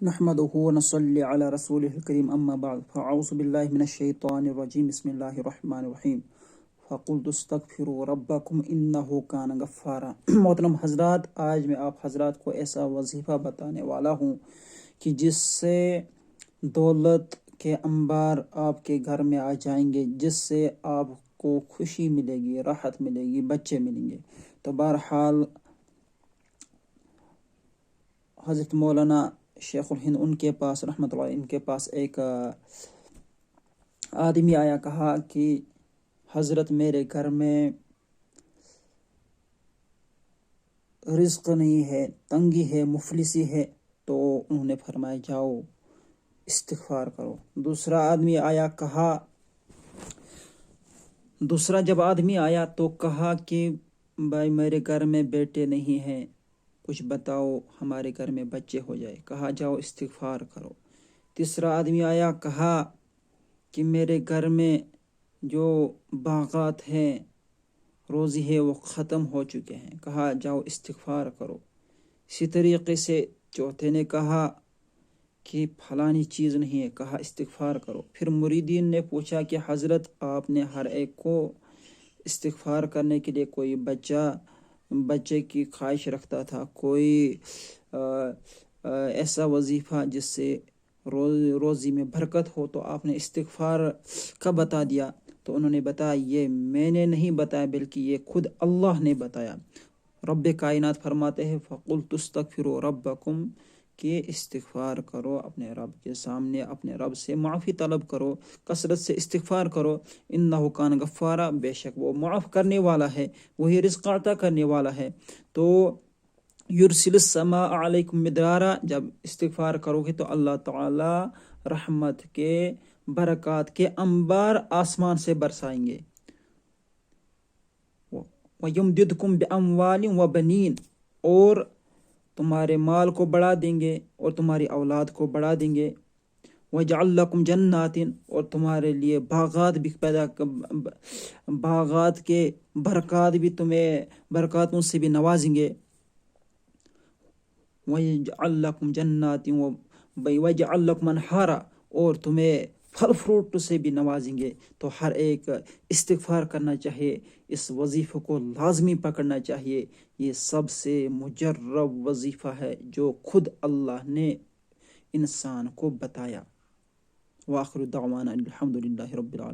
نحمده ونصلي على رسوله الكريم اما بعد فاعوذ بالله من الشيطان الرجيم بسم الله الرحمن الرحیم فقلت استغفروا ربکم انه کان غفارا۔ محترم حضرات، آج میں آپ حضرات کو ایسا وظیفہ بتانے والا ہوں کہ جس سے دولت کے انبار آپ کے گھر میں آ جائیں گے، جس سے آپ کو خوشی ملے گی، راحت ملے گی، بچے ملیں گے۔ تو بہرحال حضرت مولانا شیخ الہند ان کے پاس رحمۃ اللہ ان کے پاس ایک آدمی آیا، کہا کہ حضرت میرے گھر میں رزق نہیں ہے، تنگی ہے، مفلسی ہے۔ تو انہوں نے فرمایا جاؤ استغفار کرو۔ دوسرا جب آدمی آیا تو کہا کہ بھائی میرے گھر میں بیٹے نہیں ہیں، کچھ بتاؤ ہمارے گھر میں بچے ہو جائے۔ کہا جاؤ استغفار کرو۔ تیسرا آدمی آیا، کہا کہ میرے گھر میں جو باغات ہیں، روزی ہے، وہ ختم ہو چکے ہیں۔ کہا جاؤ استغفار کرو۔ اسی طریقے سے چوتھے نے کہا کہ فلانی چیز نہیں ہے۔ کہا استغفار کرو۔ پھر مریدین نے پوچھا کہ حضرت آپ نے ہر ایک کو استغفار کرنے کے لیے، کوئی بچے کی خواہش رکھتا تھا، کوئی ایسا وظیفہ جس سے روزی میں برکت ہو، تو آپ نے استغفار کا بتا دیا۔ تو انہوں نے بتایا یہ میں نے نہیں بتایا بلکہ یہ خود اللہ نے بتایا۔ رب کائنات فرماتے ہیں فَقُلْتُ اسْتَغْفِرُوا رَبَّكُمْ، کہ استغفار کرو اپنے رب کے سامنے، اپنے رب سے معافی طلب کرو، کثرت سے استغفار کرو۔ اِنَّهُ كَانَ غَفَّارًا، بے شک وہ معاف کرنے والا ہے، وہی رزق عطا کرنے والا ہے۔ تو یرسل السماء علیکم مدرارا، جب استغفار کرو گے تو اللہ تعالی رحمت کے، برکات کے انبار آسمان سے برسائیں گے۔ وَيُمْدِدْكُمْ بِأَمْوَالٍ وَبَنِينَ، اور تمہارے مال کو بڑھا دیں گے اور تمہاری اولاد کو بڑھا دیں گے۔ وَيَجْعَلْ لَكُمْ جَنَّاتٍ، اور تمہارے لیے باغات بھی باغات کے برکات بھی تمہیں برکاتوں سے بھی نوازیں گے۔ وَيَجْعَلْ لَكُمْ جَنَّاتٍ وَيَجْعَلْ لَكُمْ أَنْهَارًا، اور تمہیں پھل فروٹ سے بھی نوازیں گے۔ تو ہر ایک استغفار کرنا چاہیے، اس وظیفے کو لازمی پکڑنا چاہیے۔ یہ سب سے مجرب وظیفہ ہے جو خود اللہ نے انسان کو بتایا۔ وآخر دعوانا الحمدللہ رب العالمین۔